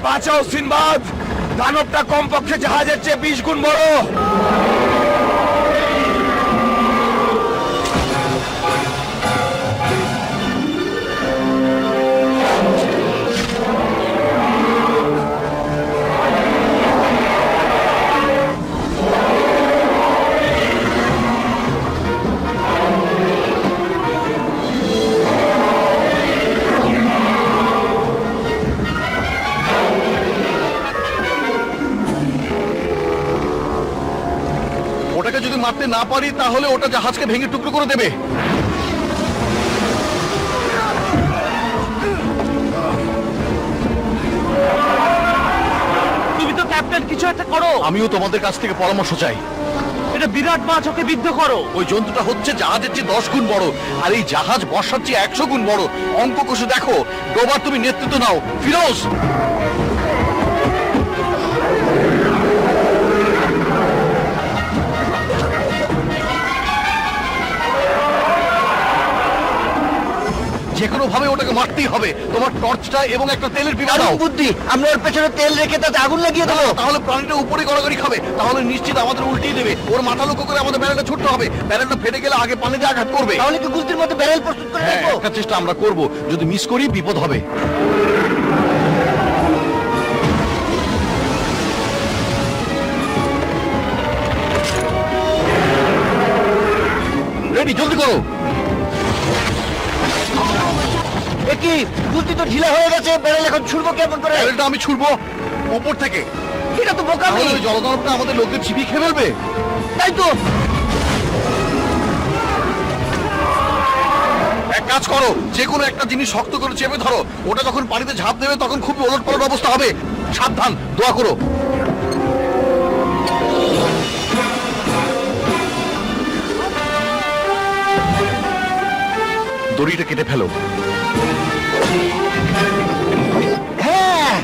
বাঁচাও সিনবাদ, দানবটা কমপক্ষে জাহাজের চেয়ে 20 গুণ বড়। ওটাকে যদি মারতে না পারি তাহলে ওটা জাহাজকে ভেঙে টুকরো করে দেবে। তুমি তো ক্যাপ্টেন, কিছু একটা করো। আমিও তোমাদের কাছ থেকে পরামর্শ চাই। এটা বিরাট মাছ, ওকে বিদ্ধ করো। ওই জন্তুটা হচ্ছে জাহাজের চেয়ে 10 গুণ বড়, আর এই জাহাজ বর্ষার চেয়ে 100 গুণ বড়। অঙ্ক কষে দেখো। ডোবার, তুমি নেতৃত্ব নাও। ফিরোজ, যেকোনো ভাবে ওটাকে মারতেই হবে। তোমার টর্চটা এবং একটা তেলের পিপা দাও। বুদ্ধি, আমরা ওর পেছনে তেল রেখে তাতে আগুন লাগিয়ে দেবো। তাহলে প্রাণীটা উপরে গড়াগড়ি খাবে, তাহলে নিশ্চিত আমাদের উল্টিয়ে দেবে। ওর মাথা লক্ষ্য করে আমাদের ব্যারেলটা ছুটতে হবে। ব্যারেলটা ফেটে গেলে আগে পানিতে আঘাত করবে। তাহলে কি গুলতির মধ্যে ব্যারেল প্রস্তুত করে হ্যাঁ, রাখবো? একটা চেষ্টা আমরা করব। যদি মিস করি বিপদ হবে। রেডি, জলদি করো। কি গুলতি তো ঢিলা হয়ে গেছে, ব্যারেল এখন ছুড়বো কেমন করে? ব্যারেলটা আমি ছুড়বো উপর থেকে। এটা তো বোকামি। তাহলে ওই জলদানবটা আমাদের লোকদের চিবিয়ে খেয়ে ফেলবে। তাই তো। এক কাজ করো, যে কোনো একটা জিনিস শক্ত করে চেপে ধরো। ওটা যখন পানিতে ঝাঁপ দেবে তখন খুব ওলটপালট অবস্থা হবে। সাবধান, দোয়া করো। দড়িটা কেটে ফেলো। হ্যাঁ,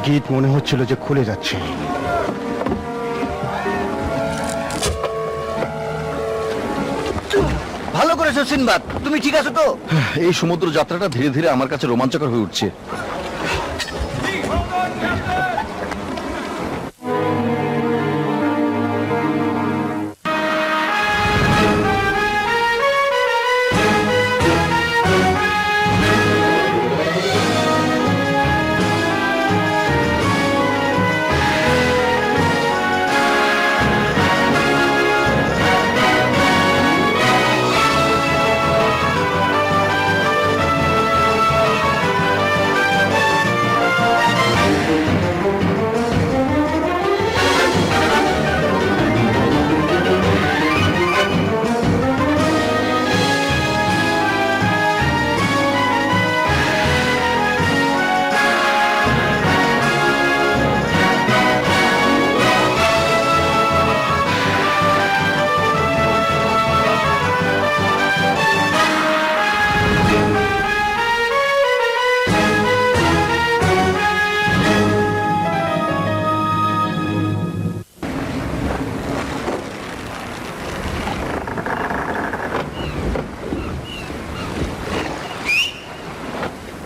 গেট মনে হচ্ছিল যে খুলে যাচ্ছে। ভালো করেছো সিনবাদ। তুমি ঠিক আছো তো? এই সমুদ্র যাত্রাটা ধীরে ধীরে আমার কাছে রোমাঞ্চকর হয়ে উঠছে।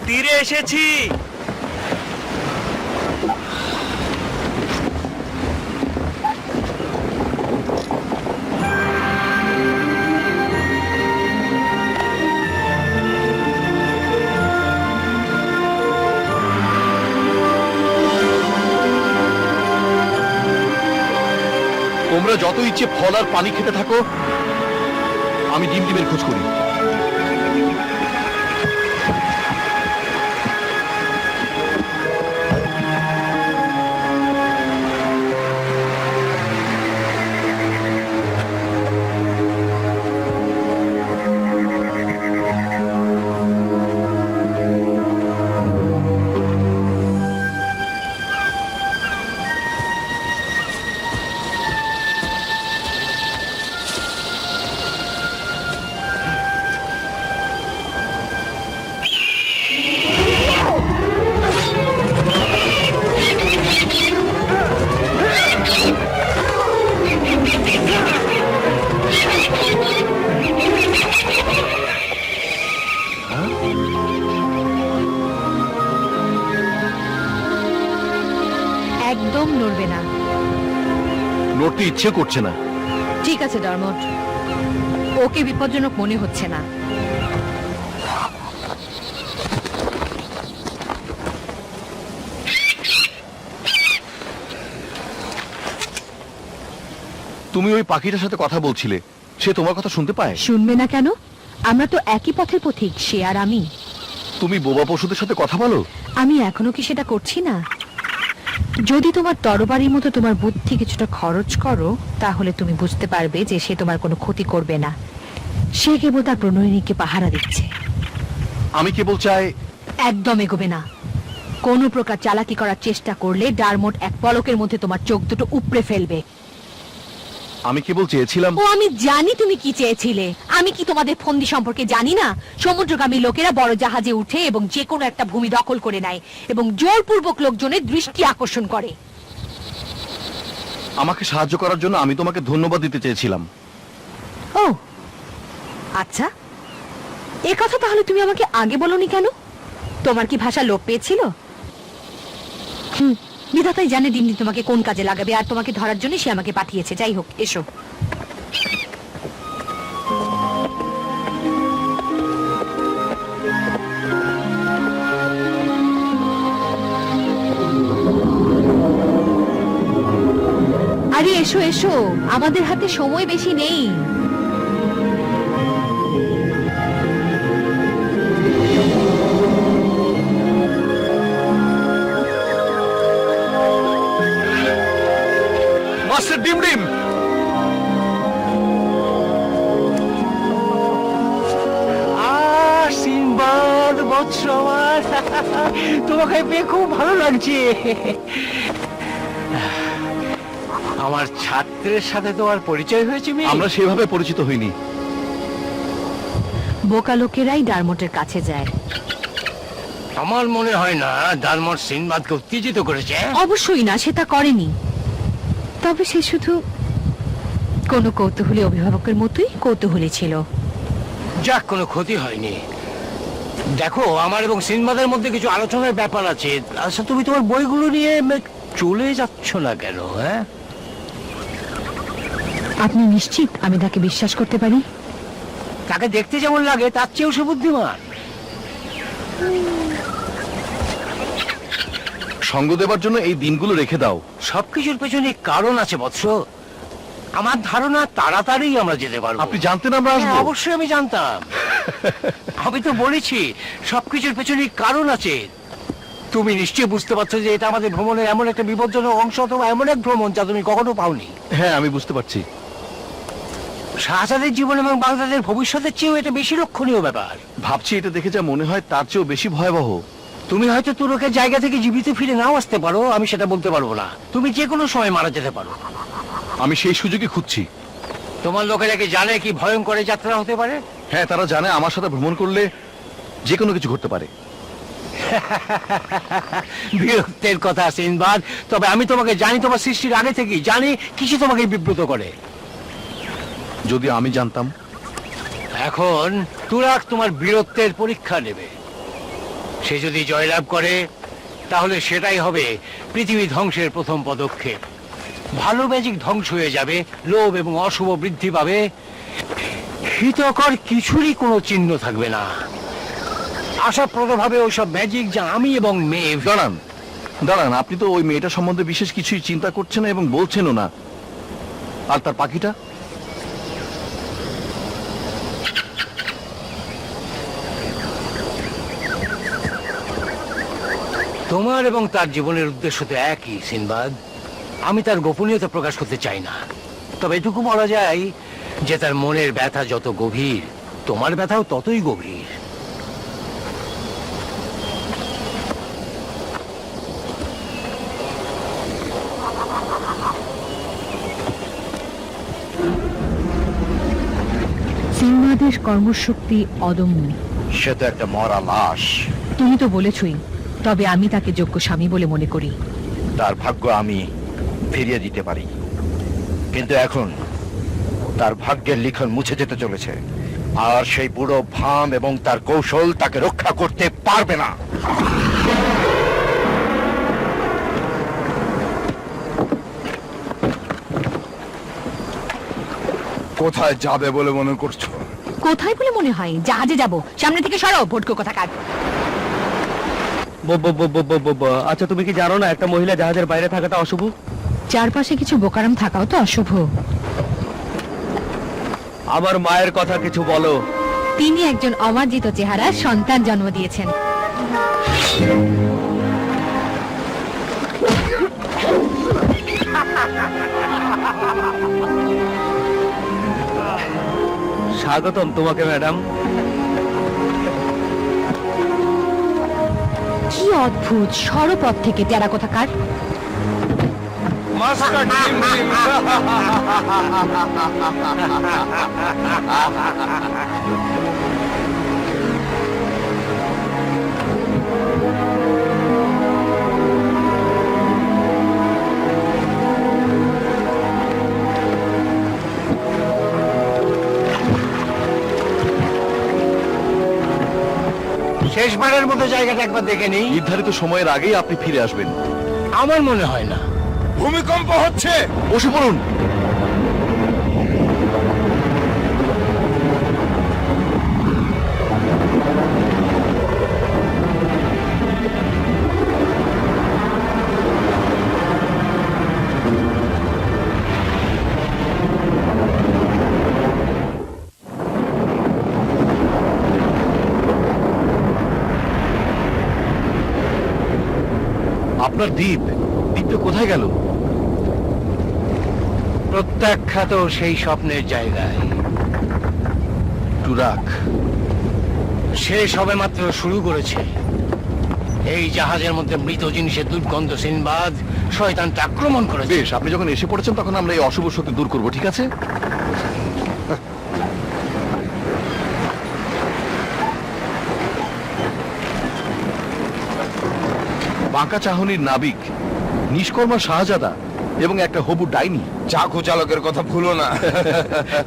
তীরে এসেছি। তোমরা যত ইচ্ছে ফল আর পানি খেতে থাকো, আমি ডিমের খোঁজ করি। একদম নড়বে না। নড়তে ইচ্ছে করছে না। ঠিক আছে ডরমট, ওকে বিপজ্জনক মনে হচ্ছে না। তুমি ওই পাখিটার সাথে কথা বলছিলে, সে তোমার কথা শুনতে পায়? শুনবে না কেন? আমরা তো একই পথের পথিক, সে আর আমি। তুমি বোবা পশুদের সাথে কথা বলো? আমি এখনো কি সেটা করছি না? যদি তোমার তরবারির মতো তোমার বুদ্ধি কিছুটা খরচ করো, তাহলে তুমি বুঝতে পারবে যে সে তোমার কোনো ক্ষতি করবে না। সে কেবল তার প্রণয়িনীকে পাহারা দিচ্ছে। আমি কেবল চাই। একদম এগোবে না। কোনো প্রকার চালাকি করার চেষ্টা করলে ডারমোট এক পলকের মধ্যে তোমার চোখ দুটো উপড়ে ফেলবে। আমি কেবল চেয়েছিলাম। ও, আমি জানি তুমি কি চেয়েছিলে। আমি কি তোমাদের ফন্দি সম্পর্কে জানি না? সমুদ্রগামী লোকেরা বড় জাহাজে উঠে এবং যে কোনো একটা ভূমি দখল করে নেয় এবং জোরপূর্বক লোকজনের দৃষ্টি আকর্ষণ করে। আমাকে সাহায্য করার জন্য আমি তোমাকে ধন্যবাদ দিতে চেয়েছিলাম। ও আচ্ছা, এ কথা তাহলে তুমি আমাকে আগে বলনি কেন? তোমার কি ভাষা লোপ পেয়েছিল? বিধাতাই জানে দিন দিন তোমাকে কোন কাজে লাগাবে, আর তোমাকে ধরার জন্য সে আমাকে পাঠিয়েছে। যাই হোক, এসো। আরে এসো এসো, আমাদের হাতে সময় বেশি নেই। মাস্টার ডিম ডিম, সিনবাদ বৎস আমার, তোমাকে পেয়ে খুব ভালো লাগছে। আমার ছাত্রের সাথে তোমার পরিচয় হয়েছে? আমরা সেভাবে পরিচিত হইনি। বোকা লোকেরাই ডারমোটের কাছে যায়। আমার মনে হয় না ডারমট সিনবাদকে উত্তেজিত করেছে। অবশ্যই না, সে তা করেনি। তবে সে শুধু কোনো কৌতূহলী অভিভাবকের মতোই কৌতূহলী ছিল। যাক, কোনো ক্ষতি হয়নি। দেখো, আমার এবং সিনবাদের মধ্যে কিছু আলোচনার ব্যাপার আছে। আচ্ছা, তুমি তোমার বইগুলো নিয়ে চলে যাচ্ছ না কেন? হ্যাঁ, আপনি নিশ্চিত আমি তাকে বিশ্বাস করতে পারি? তাকে দেখতে যেমন লাগে তার চেয়েও সে বুদ্ধিমান। সঙ্গ দেবার জন্য এই দিনগুলো রেখে দাও। সবকিছুর পেছনে কারণ আছে বৎস। আমার ধারণা তাড়াতাড়ি আমরা যেতে পারবো। আপনি জানতেন আমরা আসবো? হ্যাঁ, অবশ্যই আমি জানতাম। আমি তো বলেছি সবকিছুর পেছনে কারণ আছে। তুমি নিশ্চয়ই বুঝতে পারছো যে এটা আমাদের ভ্রমণের এমন একটা বিপজ্জনক অংশ, অথবা এমন এক ভ্রমণ যা তুমি কখনো পাওনি। হ্যাঁ, আমি বুঝতে পারছি। শাহজাদের জীবন এবং বাগদাদের ভবিষ্যতের চেয়েও এটা বেশি লক্ষণীয় ব্যাপার। ভাবছি এটা দেখে যা মনে হয় তার চেয়েও বেশি ভয়াবহ। তুমি হয়তো তুরকের জায়গা থেকে জীবিত ফিরে নাও আসতে পারো, আমি সেটা বলতে পারবো না। তুমি যে কোনো সময় মারা যেতে পারো। আমি সেই সুযোগই খুঁজছি। তোমার লোকেরা কি জানে কি ভয়ঙ্কর যাত্রা হতে পারে? হ্যাঁ, তারা জানে আমার সাথে ভ্রমণ করলে যে কোনো কিছু ঘটতে পারে। বিরক্তের কথা সিনবাদ, তবে আমি তোমাকে জানি, তোমার সৃষ্টির আগে থেকেই জানি কিছু তোমাকে বিব্রত করে। যদি আমি জানতাম। এখন তুরাক তোমার বীরত্বের পরীক্ষা নেবে। সে যদি জয়লাভ করে তাহলে সেটাই হবে পৃথিবী ধ্বংসের প্রথম পদক্ষেপ। ভালো ম্যাজিক ধ্বংস হয়ে যাবে, লোভ এবং অশুভ বৃদ্ধি পাবে, হিতকর কিছুরই কোনো চিহ্ন থাকবে না। আশাপ্রদভাবে ওইসব ম্যাজিক যা আমি এবং মেভ। দাঁড়ান, আপনি তো ওই মেয়েটা সম্বন্ধে বিশেষ কিছুই চিন্তা করছেন না এবং বলছেনও না। আর তার পাখিটা? তোমার এবং তার জীবনের উদ্দেশ্য তো একই সিনবাদ। আমি তার গোপনীয়তা প্রকাশ করতে চাই না, তবে এটুকু বলা যায় যে তার মনের ব্যথা যত গভীর, তোমার ব্যথাও ততই গভীর। সিনবাদের কর্মশক্তি অদম্য। সে তো একটা মরা লাশ। তুমি তো বলেছই, তবে আমি তাকে যোগ্য স্বামী বলে মনে করি। তার ভাগ্য আমি ফিরিয়ে দিতে পারি, কিন্তু এখন তার ভাগ্যের লিখন মুছে যেতে চলেছে, আর সেই বুড়ো ভাম এবং তার কৌশল তাকে রক্ষা করতে পারবে না। কোথায় যাবে বলে মনে করছো? কোথায় বলে মনে হয়? জাহাজে যাব। সামনে থেকে সরো, ভটকো কোথাকার। আচ্ছা, তুমি কি জানো না একটা মহিলা জাহাজের বাইরে থাকাটা অশুভ? চারপাশে কিছু বোকারাম থাকাও তো অশুভ। আমার মায়ের কথা কিছু বলো। তিনি একজন অমার্জিত চেহারা সন্তান জন্ম দিয়েছেন। স্বাগতম তোমাকে, ম্যাডাম। কি অদ্ভুত! সরপথ থেকে টেরা কোথাকার। শেষবারের মতো জায়গাটা একবার দেখে নেই। নির্ধারিত সময়ের আগেই আপনি ফিরে আসবেন। আমার মনে হয় না। ভূমিকম্প হচ্ছে। বসে পড়ুন। আপনার দ্বীপটা কোথায় গেল? প্রত্যাখ্যাত সেই স্বপ্নের জায়গায়। টুরাক সে সবে মাত্র শুরু করেছে। এই জাহাজের মধ্যে মৃত জিনিসের দুর্গন্ধ সিনবাদ শয়তানটা আক্রমণ করেছে। বেশ, আপনি যখন এসে পড়েছেন তখন আমরা এই অশুভ শক্তি দূর করব, ঠিক আছে? বাঁকা চাহনির নাবিক, নিষ্কর্মা শাহজাদা এবং একটা হবু ডাইনি। চাকু চালকের কথা ভুলো না।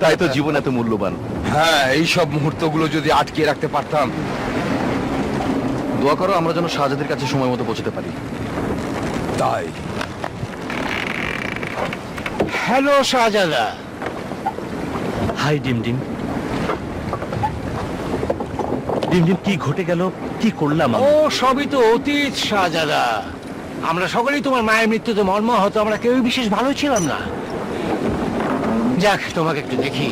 তাই তো জীবন এত মূল্যবান। হ্যাঁ, এই সব মুহূর্তগুলো যদি আটকিয়ে রাখতে পারতাম। দোয়া করো আমরা যেন শাহজাদের কাছে সময় মতো পৌঁছতে পারি। তাই হ্যালো শাহজাদা। হাই ডিমডিম। ডিমডিম, কি ঘটে গেল? কি করলাম ও সবই তো অতীত শাহজাদা। আমরা সকলেই তোমার মায়ের মৃত্যুতে মর্মাহত। আমরা কেউই বিশেষ ভালো ছিলাম না। যাক, তোমাকে একটু দেখি।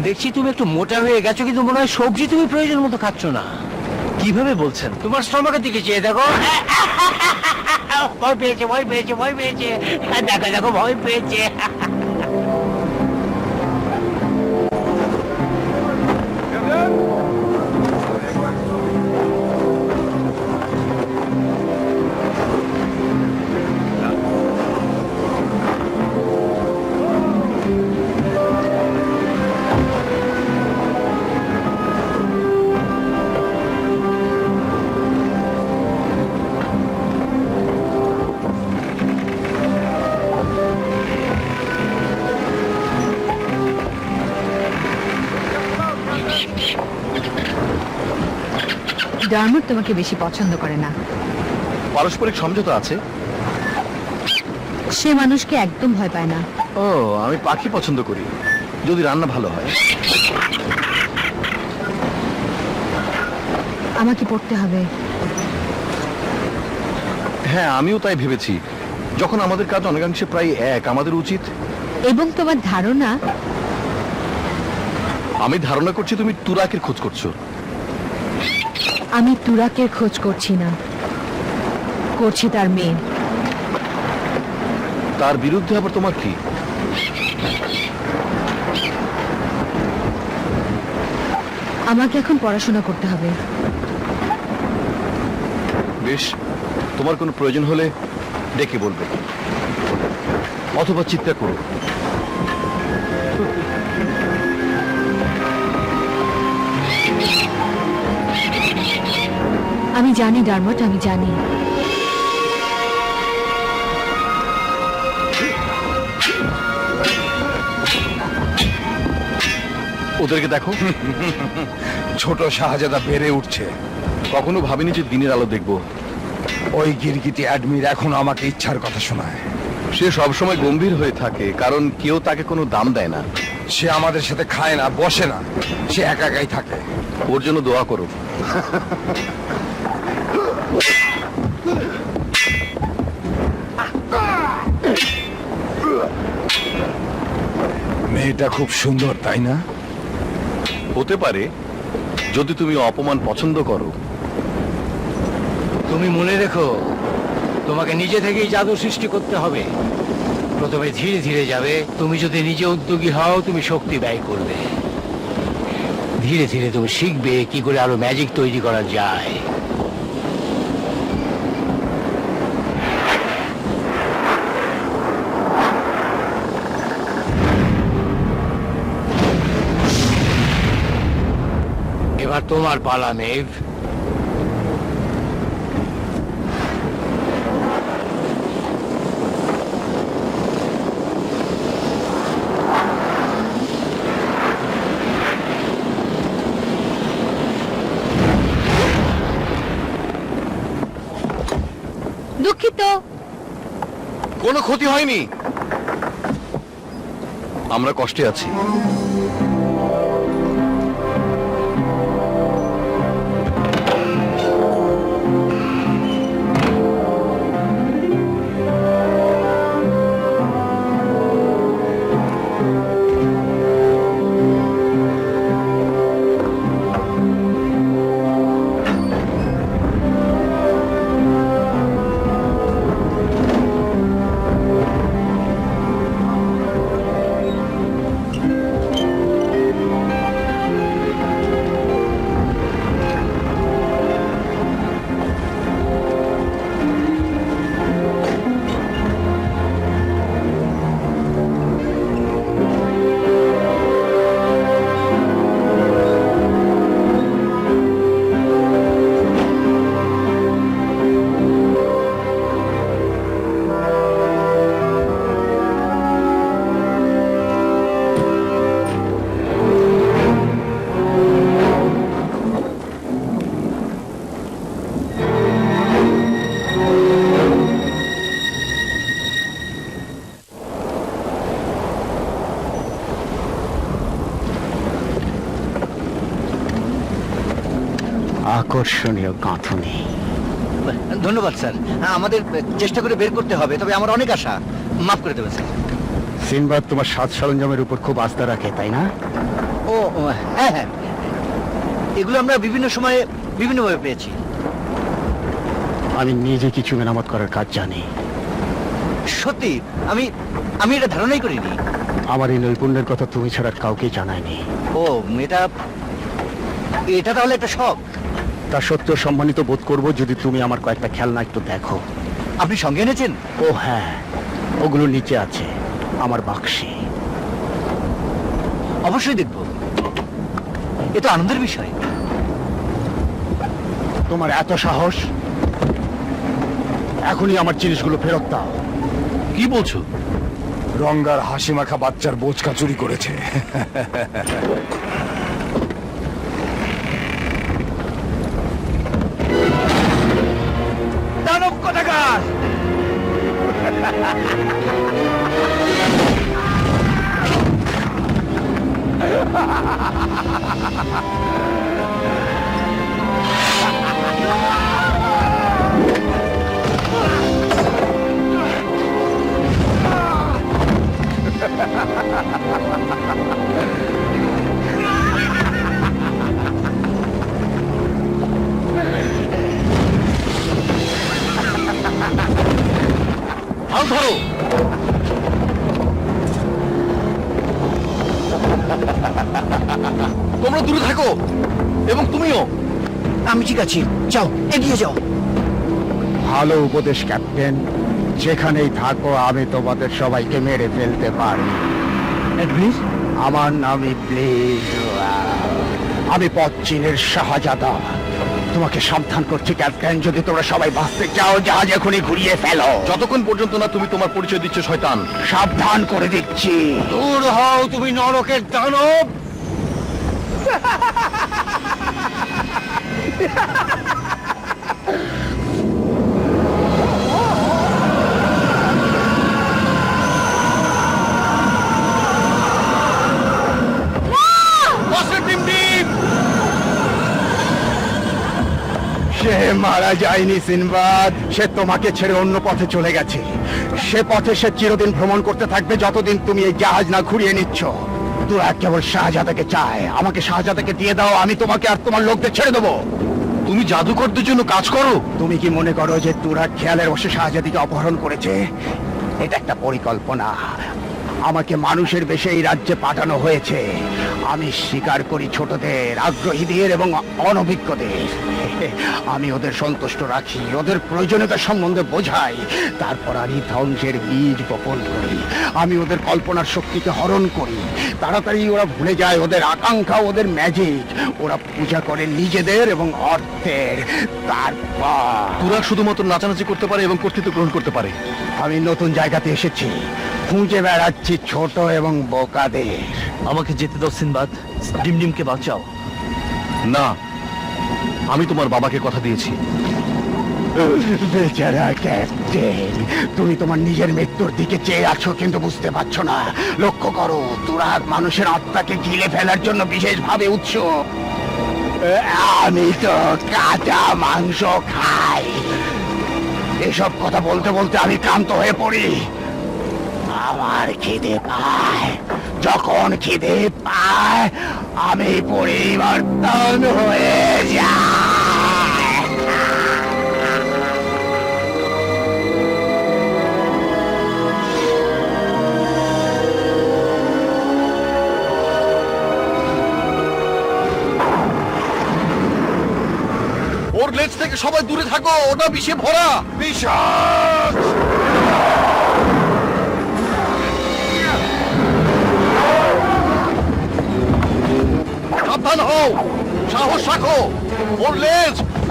দেখছি তুমি একটু মোটা হয়ে গেছো, কিন্তু মনে হয় সবজি তুমি প্রয়োজন মতো খাচ্ছ না। কিভাবে বলছেন? তোমার স্টমাকের দিকে চেয়ে দেখো। ভয় পেয়েছে, ভয় পেয়েছে, ভয় পেয়েছে। দেখো দেখো, ভয় পেয়েছে। ডার্মট তোমাকে বেশি পছন্দ করে না। পারস্পরিক সমঝোতা আছে। সে মানুষকে একদম ভয় পায় না। ও, আমি পাখি পছন্দ করি, যদি রান্না ভালো হয়। আমাকে পড়তে হবে। হ্যাঁ, আমিও তাই ভেবেছি। যখন আমাদের কাজ অনেকাংশে প্রায় এক, আমাদের উচিত। এবং তোমার ধারণা? আমি ধারণা করছি তুমি তুরাকের খোঁজ করছো। আমি তুরাকের খোঁজ করছি না, করছি তার মেয়ে। তার বিরুদ্ধে আবার তোমার কি? আমাকে এখন পড়াশোনা করতে হবে। বেশ, তোমার কোনো প্রয়োজন হলে ডেকে বলবে, অথবা চিৎকার করো। আমি জানি ডারমট, আমি জানি। ওদেরকে দেখো, ছোট শাহজাদা বেড়ে উঠছে। কখনো ভাবিনি যে দিনের আলো দেখবো। ওই গিরগিটি অ্যাডমির এখন আমাকে ইচ্ছার কথা শোনায়। সে সবসময় গম্ভীর হয়ে থাকে, কারণ কেউ তাকে কোনো দাম দেয় না। সে আমাদের সাথে খায় না, বসে না, সে একা একাই থাকে। ওর জন্য দোয়া করো। মেয়েটা খুব সুন্দর, তাই না? হতে পারে, যদি তুমি অপমান পছন্দ করো। তুমি মনে রেখো, তোমাকে নিজে থেকেই জাদু সৃষ্টি করতে হবে। প্রথমে ধীরে ধীরে যাবে। তুমি যদি নিজে উদ্যোগী হও, তুমি শক্তি ব্যয় করবে। ধীরে ধীরে তুমি শিখবে কি করে আরো ম্যাজিক তৈরি করা যায়। এবার তোমার পালা, মেভ। দুঃখিত। কোনো ক্ষতি হয়নি, আমরা কষ্টে আছি। আকর্ষণীয় গাঁথুনি। ধন্যবাদ স্যার। হ্যাঁ, আমাদের চেষ্টা করে বের করতে হবে, তবে আমার অনেক আশা। মাফ করে দেবেন স্যার। সিনবাদ তোমার সাজ সরঞ্জামের উপর খুব আস্থা রাখে, তাই না? ও হ্যাঁ হ্যাঁ, এগুলো আমরা বিভিন্ন সময়ে বিভিন্নভাবে পেয়েছি। আমি নিজে কিছু মেরামত করার কাজ জানি। সত্যি, আমি আমি এটা ধারণাই করিনি। আমার এই নৈপুণ্যের কথা তুমি ছাড়া আর কাউকে জানায়নি। ও, এটা এটা তাহলে একটা শখ। তা সত্ত্বেও সম্মানিত বোধ করব যদি তুমি আমার কয়েকটা খেলনা একটু দেখো। আপনি সঙ্গে এনেছেন? ও হ্যাঁ, ওগুলো নিচে আছে আমার বাক্সে। অবশ্যই দেখব, এ তো আনন্দের বিষয়। তোমার এত সাহস? এখনই আমার জিনিসগুলো ফেরত দাও। কি বলছো? রঙ্গার হাসি মাখা বাচ্চার বোচকা চুরি করেছে। দানব কোথাকার! হাল ধরো। তোমরা দূরে থাকো এবং তুমিও। আমি ঠিক আছি, যাও এগিয়ে যাও। ভালো উপদেশ ক্যাপ্টেন, যেখানেই থাকো আমি তোমাদের সবাইকে মেরে ফেলতে পারি। আমার নাম ইবলিস, আমি পশ্চিমের শাহজাদা। তোমাকে সাবধান করছি ক্যাপ্টেন, যদি তোমরা সবাই বাঁচতে চাও জাহাজ এখনই ঘুরিয়ে ফেলো। যতক্ষণ পর্যন্ত না তুমি তোমার পরিচয় দিচ্ছ শয়তান। সাবধান করে দিচ্ছি। দূর হও তুমি নরকের দানব। বসে ডিম ডিম। সে মারা যায়নি সিনবাদ, সে তোমাকে ছেড়ে অন্য পথে চলে গেছে। সে পথে সে চিরদিন ভ্রমণ করতে থাকবে যতদিন তুমি এই জাহাজ না ঘুরিয়ে নিচ্ছ। তোরা কেবল শাহজাদাকে চায়, আমাকে শাহজাদাকে দিয়ে দাও, আমি তোমাকে আর তোমার লোকদের ছেড়ে দেবো। তুমি জাদুকরদের জন্য কাজ করো? তুমি কি মনে করো যে তোরা খেয়ালের বসে শাহজাদিকে অপহরণ করেছে? এটা একটা পরিকল্পনা। আমাকে মানুষের বেশে এই রাজ্যে পাঠানো হয়েছে। আমি স্বীকার করি ছোটদের, আগ্রহীদের এবং অনভিজ্ঞদের। আমি ওদের সন্তুষ্ট রাখি, ওদের প্রয়োজনীয়তা সম্বন্ধে বোঝাই, তারপর আমি ধ্বংসের বীজ বপন করি। আমি ওদের কল্পনার শক্তিকে হরণ করি। তাড়াতাড়ি ওরা ভুলে যায় ওদের আকাঙ্ক্ষা, ওদের ম্যাজিক। ওরা পূজা করে নিজেদের এবং অর্থের। তারপর তুরাগ শুধুমাত্র নাচানাচি করতে পারে এবং কর্তৃত্ব গ্রহণ করতে পারে। আমি নতুন জায়গাতে এসেছি, খুঁজে বেড়াচ্ছি ছোট এবং বোকাদের। আমাকে যেতে দাও সিনবাদ, ডিমডিমকে বাঁচাও। না, আমি তোমার বাবাকে কথা দিয়েছি। বেচারা ক্যাপ্টেন, তুমি তোমার নিজের মৃত্যুর দিকে চেয়ে আছো কিন্তু বুঝতে পারছো না। লক্ষ্য করো, তুরাগ মানুষের আত্মাকে গিলে ফেলার জন্য বিশেষভাবে উৎসুক। আমি তো কাঁচা মাংস খাই। এসব কথা বলতে বলতে আমি ক্লান্ত হয়ে পড়ি। আমার খিদে পায়, যখন খিদে পায় আমি পরিবর্তন হয়ে যাই। ওর লেজ থেকে সবাই দূরে থাকো, ওটা বিষে ভরা। বিষাদ! সাবধান হও, সাহস রাখো।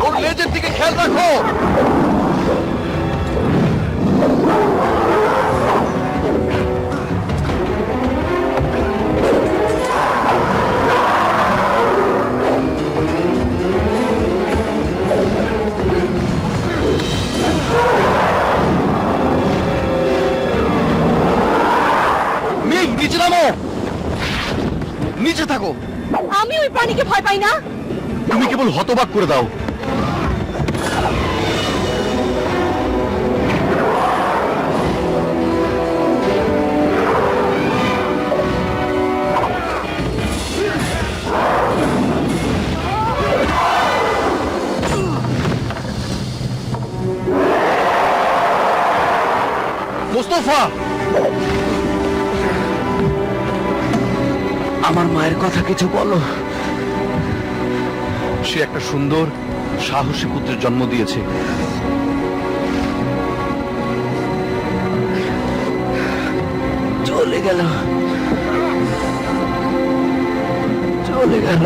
ওর লেজের দিকে খেয়াল রাখো। নিচে নামো, নিচে থাকো। আমি ওই প্রাণীকে ভয় পাই না। তুমি কেবল হতবাক করে দাও। মোস্তফা, আমার মায়ের কথা কিছু বলো। সে একটা সুন্দর সাহসী পুত্রের জন্ম দিয়েছে। চলে গেল, চলে গেল।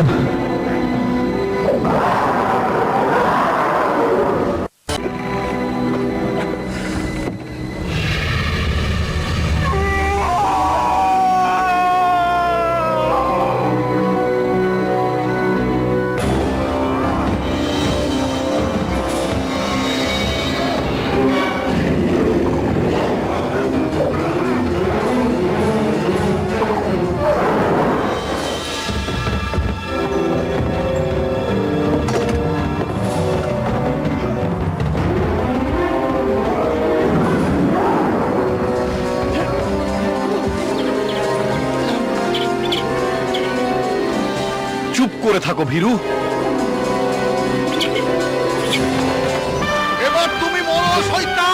চুপ করে থাকো ভীরু। এবার তুমি মরো শয়তান।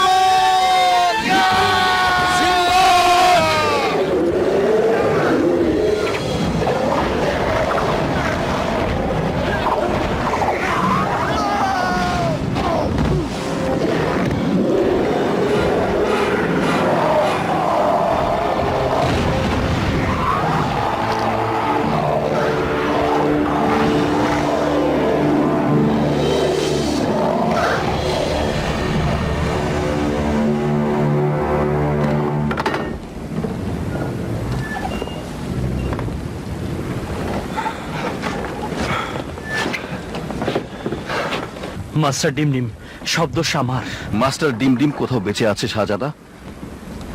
মাস্টার ডিমডিম শব্দ আমার। মাস্টার ডিম ডিম কোথাও বেঁচে আছে শাহজাদা?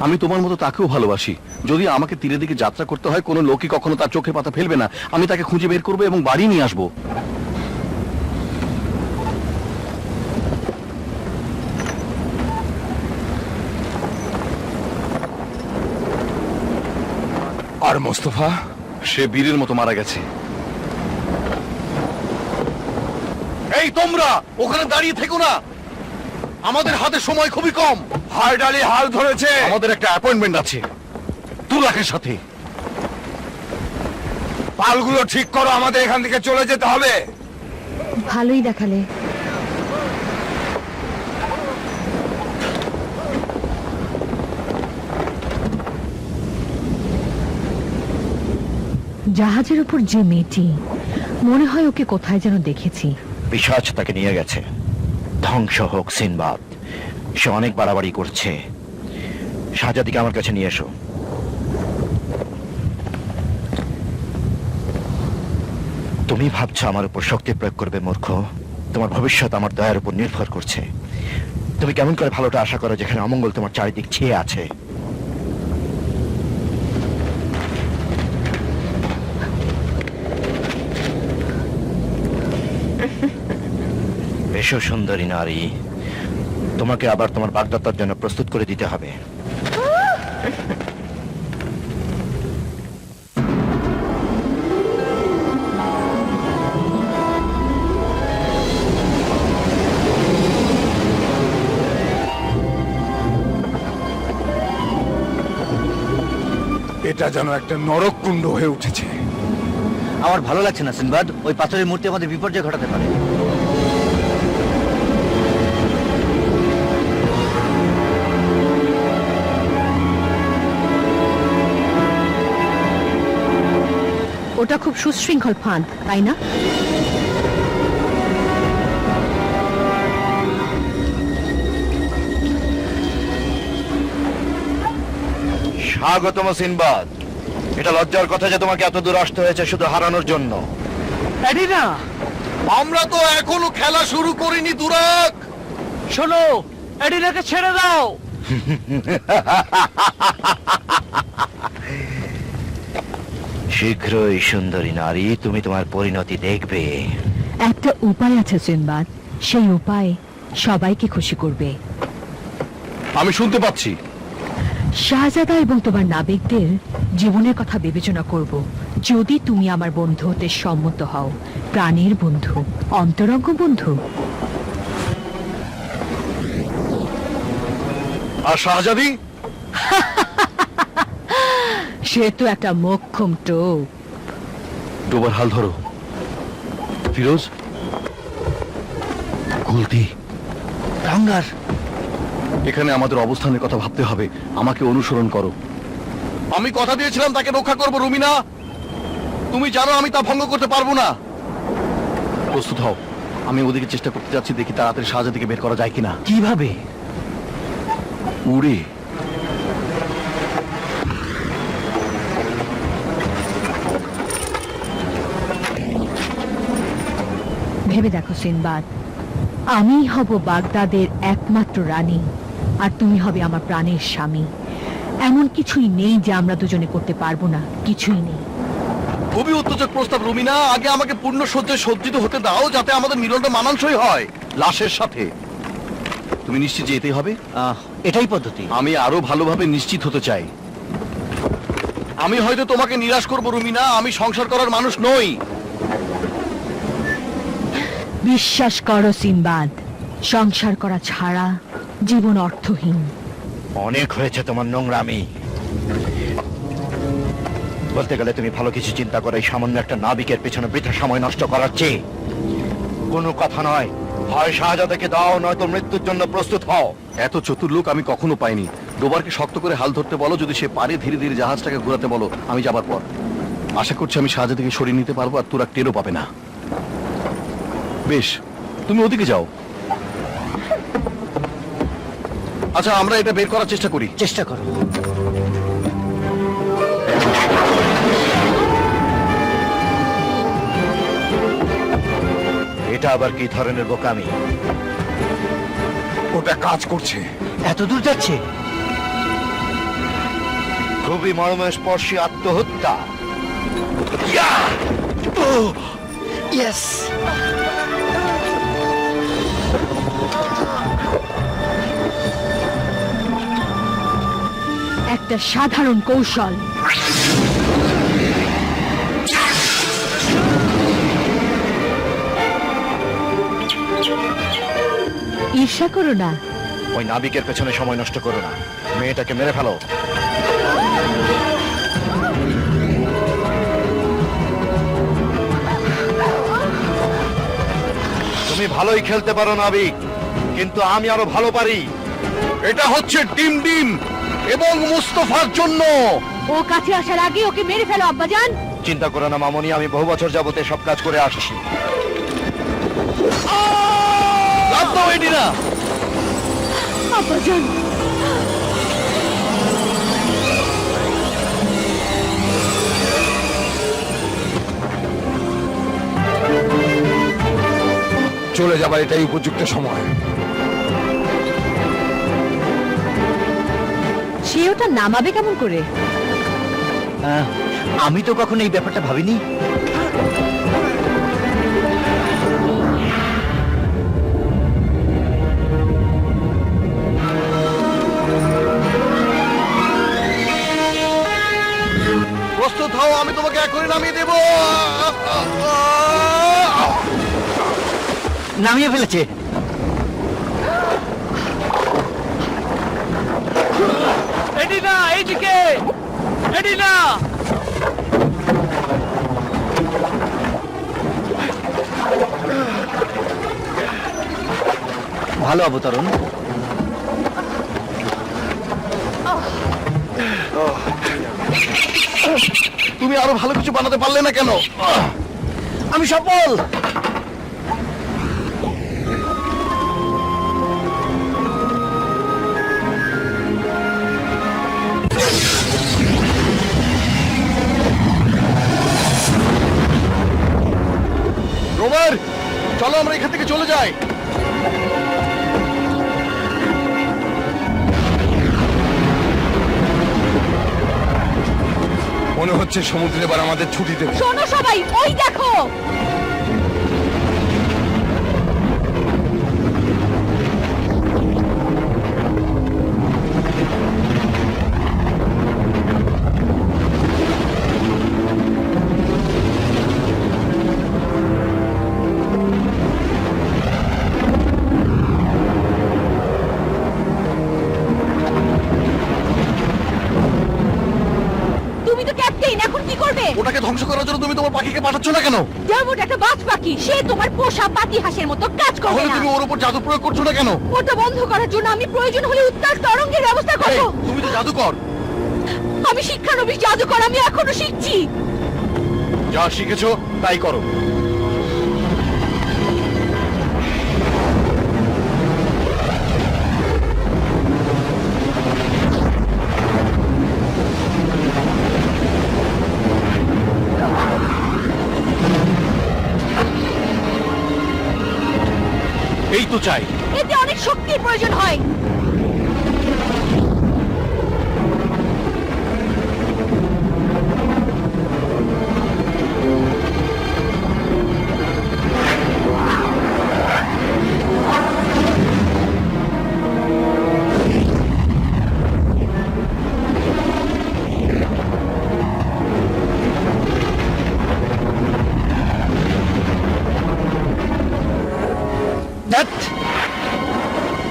আমি তোমার মতো তাকেও ভালোবাসি। যদি আমাকে তীরের দিকে যাত্রা করতে হয়, কোনো লোকই কখনো তার চোখের পাতা ফেলবে না। আমি তাকে খুঁজে বের করবো এবং বাড়ি নিয়ে আসবো। আর মোস্তফা? সে বীরের মতো মারা গেছে। এই তোমরা ওখানে দাঁড়িয়ে থেকো না, আমাদের হাতে সময় খুবই কম। হায়দার আলী হাল ধরেছে। আমাদের একটা অ্যাপয়েন্টমেন্ট আছে তুরাকের সাথে। পালগুলো ঠিক করো, আমাদের এখান থেকে চলে যেতে হবে। ভালোই দেখালে। জাহাজের উপর যে মেয়েটি, মনে হয় ওকে কোথায় যেন দেখেছি। পিশাচ তাকে নিয়ে গেছে। ধ্বংস হোক সিনবাদ, সে অনেক বাড়াবাড়ি করছে। শাহজাদিকে আমার কাছে নিয়ে এসো। তুমি ভাবছো আমার উপর শক্তি প্রয়োগ করবে মূর্খ? তোমার ভবিষ্যৎ আমার দয়ার উপর নির্ভর করছে। তুমি কেমন করে ভালোটা আশা করো যেখানে অমঙ্গল তোমার চারিদিক ছেয়ে আছে? এসো সুন্দরী নারী, তোমাকে আবার তোমার বাগদত্তার জন্য প্রস্তুত করে দিতে হবে। এটা যেন একটা নরক কুণ্ড হয়ে উঠেছে। আমার ভালো লাগছে না সিনবাদ, ওই পাথরের মূর্তি আমাদের বিপর্যয় ঘটাতে পারে। ওটা খুব সুশৃঙ্খল ফাঁদ, তাই না? স্বাগতম সিনবাদ। এটা লজ্জার কথা যে তোমাকে এত দূর আসতে হয়েছে শুধু হারানোর জন্য। এডিনা, আমরা তো এখনো খেলা শুরু করিনি তুরাক। শোনো, এডিনাকে ছেড়ে দাও। শীঘ্রই সুন্দরী নারী, তুমি তোমার পরিণতি দেখবে। একটা উপায় আছে সিনবাদ, সেই উপায় সবাইকে খুশি করবে। আমি শুনতে পাচ্ছি। শাহজাদা এবং তোমার নাবিকদের জীবনের কথা বিবেচনা করব। যদি তুমি আমার বন্ধু হতে সম্মত হও, প্রাণের বন্ধু, অন্তরঙ্গ বন্ধু। আর শাহজাদি? সে তো একটা মোক্ষম টোপ। ডোবার হাল ধরো। ফিরোজ, গুলতি, টাঙ্গার, এখানে আমাদের অবস্থানের কথা ভাবতে হবে। আমাকে অনুসরণ করো। আমি কথা দিয়েছিলাম তাকে রক্ষা করবো রুমিনা। তুমি জানো আমি তা ভঙ্গ করতে পারবো না। প্রস্তুত হও, আমি ওদিকে চেষ্টা করতে যাচ্ছি, দেখি তাড়াতাড়ি শাহজাদিকে বের করা যায় কিনা। কিভাবে? উড়ে। ভেবে দেখো সিনবাদ, আমি হব বাগদাদের একমাত্র রানী, আর তুমি হবে আমার প্রাণের স্বামী। এমন কিছুই নেই যে আমরা দুজনে করতে পারবো না, কিছুই নেই। খুবই উত্তেজক প্রস্তাব রুমিনা। আগে আমাকে পূর্ণ সজ্জায় সজ্জিত হতে দাও, যাতে আমাদের মিলনটা মানানসই হয় লাশের সাথে। তুমি নিশ্চিত যে এতেই হবে? এটাই পদ্ধতি। আমি আরো ভালোভাবে নিশ্চিত হতে চাই। আমি হয়তো তোমাকে নিরাশ করবো রুমিনা, আমি সংসার করার মানুষ নই। বিশ্বাস করো সিনবাদ, সংসার করা ছাড়া জীবন অর্থহীন। অনেক হয়েছে তোমার নোংরামি। বলতে গেলে তুমি ভালো কিছু চিন্তা করে এই সামান্য একটা নাবিকের পেছনে বৃথা সময় নষ্ট করার চেয়ে কোনো কথা নয়। হয় শাহজাদাকে দাও, নয়তো মৃত্যুর জন্য প্রস্তুত হও। এত চতুর লোক আমি কখনো পাইনি। ডোবারকে শক্ত করে হাল ধরতে বলো, যদি সে পারে ধীরে ধীরে জাহাজটাকে ঘোরাতে বলো। আমি যাবার পর আশা করছি আমি শাহজাদাকে সরিয়ে নিতে পারবো, আর তোরা টেরও পাবে না। বেশ, তুমি ওদিকে যাও। আচ্ছা, আমরা এটা বের করার চেষ্টা করি। চেষ্টা করো। এটা আবার কি ধরনের বোকামি? ওটা কাজ করছে। এত দূর যাচ্ছে? খুবই মর্মস্পর্শী আত্মহত্যা। ইয়েস! একটা সাধারণ কৌশল। ঈর্ষা করো না। ওই নাবিকের পেছনে সময় নষ্ট করো না, মেয়েটাকে মেরে ফেলো। তুমি ভালোই খেলতে পারো নাবিক, কিন্তু আমি আরো ভালো পারি। এটা হচ্ছে ডিম ডিম এবং মুস্তফার জন্য। ও কাছে আসার আগে ওকে মেরে ফেলো আব্বাজান। চিন্তা করো না মামনি, আমি বহু বছর যাবতে সব কাজ করে আসছি। লাভ দাও এডিনা। আব্বাজান, চলে যাবার এটাই উপযুক্ত সময়। সে ওটা নামাবে কেমন করে? আমি তো কখনো এই ব্যাপারটা ভাবিনি। প্রস্তুত হও, আমি তোমাকে এখনই নামিয়ে দেব। নামিয়ে ফেলেছে। এডিনা, এইদিকে! এডিনা! ভালো অবতরণ। তুমি আরো ভালো কিছু বানাতে পারলে না কেন? আমি সফল। রোমার, চলো আমরা এখান থেকে চলে যাই। মনে হচ্ছে সমুদ্রে এবার আমাদের ছুটি দেবে। শোনো সবাই, ওই দেখো। তুমি তো ক্যাপ্টেন, এখন কি করবে? ওটাকে ধ্বংস করার জন্য তুমি তোমার পাখিকে পাঠাচ্ছ না কেন? যেমন একটা বাজ পাখি, সে তোমার পোষা পাতি হাঁসের মতো কাজ করবে তাহলে না। তুমি ওর উপর জাদু প্রয়োগ করছো না কেন? ওটা বন্ধ করার জন্য আমি প্রয়োজন হলে উত্তাল তরঙ্গের ব্যবস্থা এই, করব। তুমি তো জাদুকর। আমি শিক্ষানবিশ জাদুকর, আমি এখনো শিখছি। যা শিখেছো তাই করো। এই তো চাই। এতে অনেক শক্তির প্রয়োজন হয়।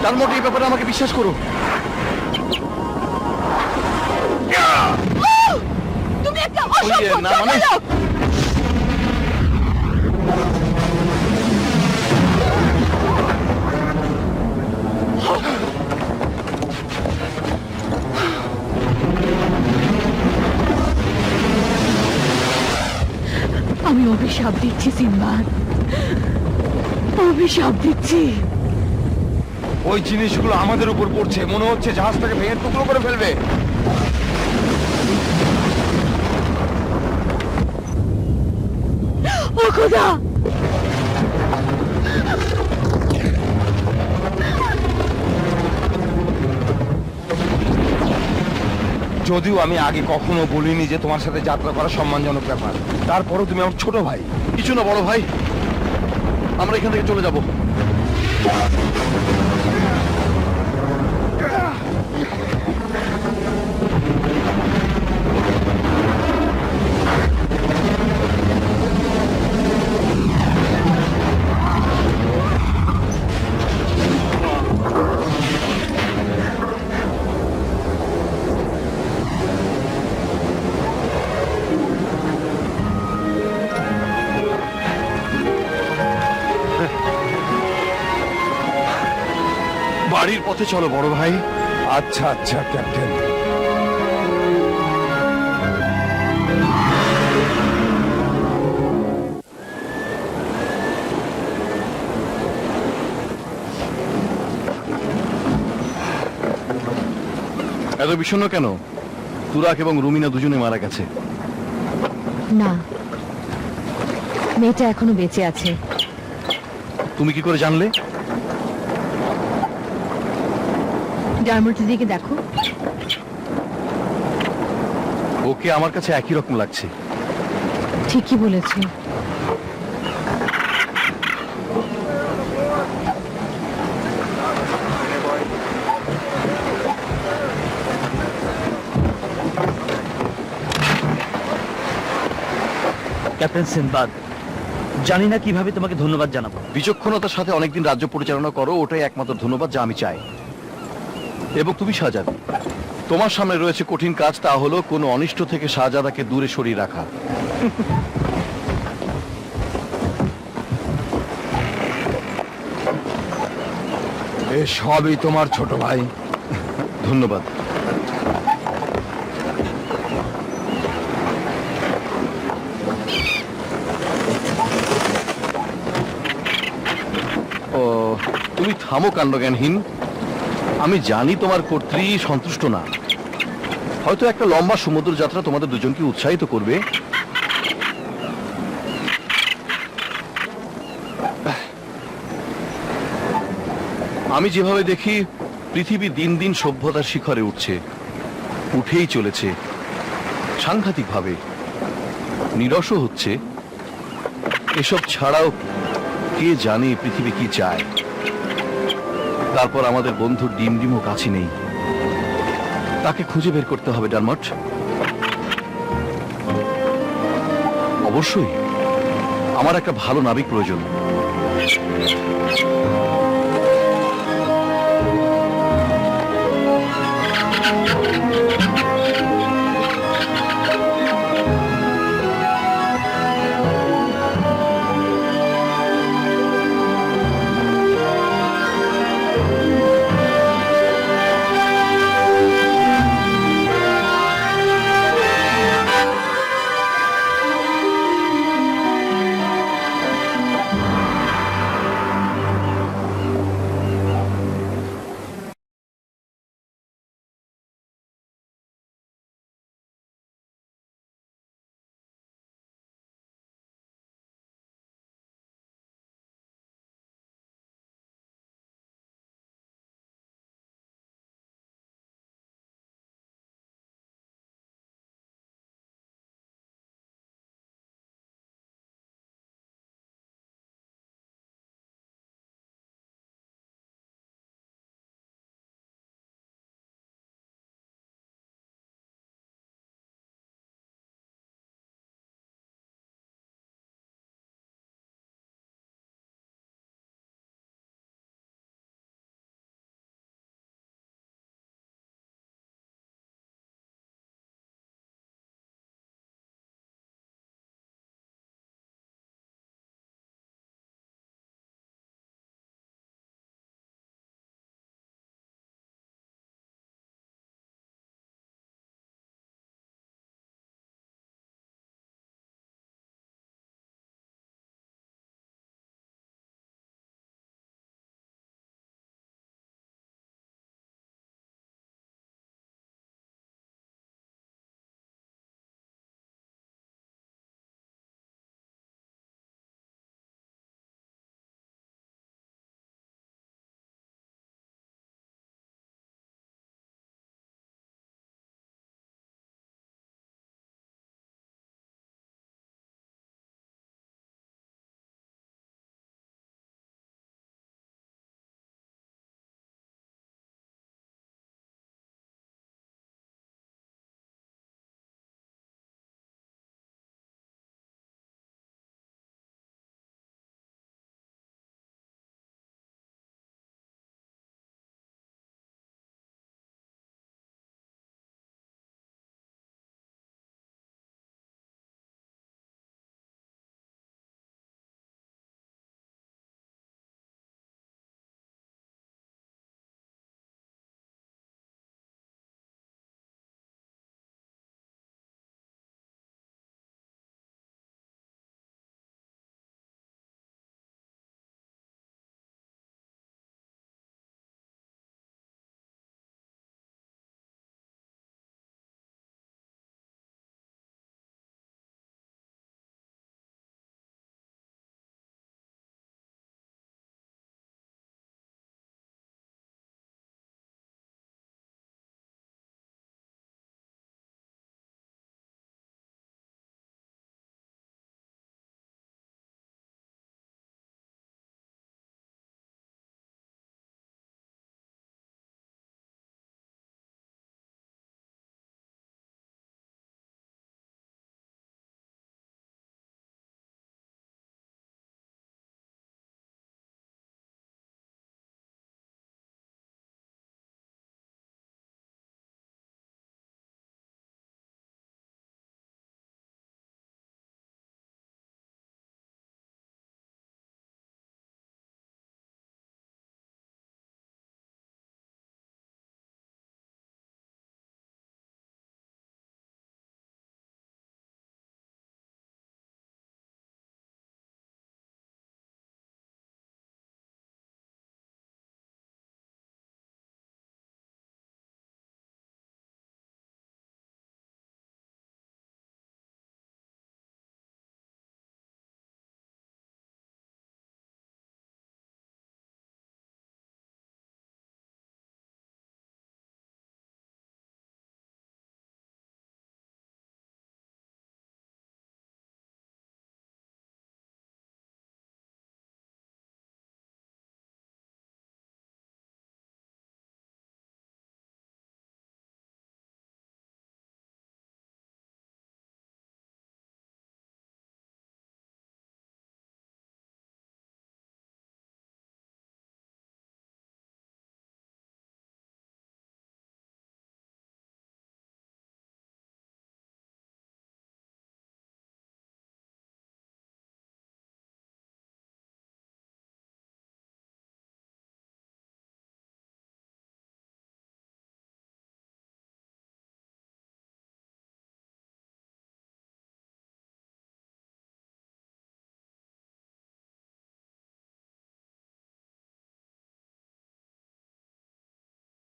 তার মধ্যে এই ব্যাপারে আমাকে বিশ্বাস করো। তুমি একটা অসভ্য না, ছোট মানে- লোক। আমি অভিশাপ দিচ্ছি সিম্বাদ, অভিশাপ দিচ্ছি। ওই জিনিসগুলো আমাদের উপর পড়ছে, মনে হচ্ছে জাহাজটাকে ভেঙে টুকরো করে ফেলবে। ও খোদা! যদিও আমি আগে কখনো বলিনি যে তোমার সাথে যাত্রা করা সম্মানজনক ব্যাপার, তারপরও তুমি আমার ছোট ভাই। কিছু না বড় ভাই, আমরা এখান থেকে চলে যাব। বাড়ির পথে চলো বড় ভাই। আচ্ছা আচ্ছা ক্যাপ্টেন। এত বিষণ্ণ কেন? তুরাক এবং রুমিনা দুজনে মারা গেছে। না, মেয়েটা এখনো বেঁচে আছে। তুমি কি করে জানলে? ডারমোটের দিকে দেখো। ওকে আমার কাছে একই রকম লাগছে। ঠিকই বলেছো। ক্যাপ্টেন সিনবাদ, জানি না কিভাবে তোমাকে ধন্যবাদ জানাবো। বিচক্ষণতার সাথে অনেকদিন রাজ্য পরিচালনা করো, ওটাই একমাত্র ধন্যবাদ যা আমি চাই। এবং তুমি শাহজাদি, তোমার সামনে রয়েছে কঠিন কাজ, তা হলো কোনো অনিষ্ট থেকে শাহজাদাকে দূরে সরিয়ে রাখা। এ সবই তোমার ছোট ভাই। ধন্যবাদ। ও, তুমি থামো কাণ্ডজ্ঞানহীন। আমি জানি তোমার কর্ত্রী সন্তুষ্ট না। হয়তো একটা লম্বা সমুদ্র যাত্রা তোমাদের দুজনকে উৎসাহিত করবে। আমি যেভাবে দেখি, পৃথিবী দিন দিন সভ্যতার শিখরে উঠছে, উঠেই চলেছে সাংঘাতিকভাবে, নিরসও হচ্ছে। এসব ছাড়াও কে জানে পৃথিবী কি চায়। তারপর আমাদের বন্ধুর ডিমও কাছে নেই, তাকে খুঁজে বের করতে হবে ডারমট। অবশ্যই আমার একটা ভালো নাবিক প্রয়োজন।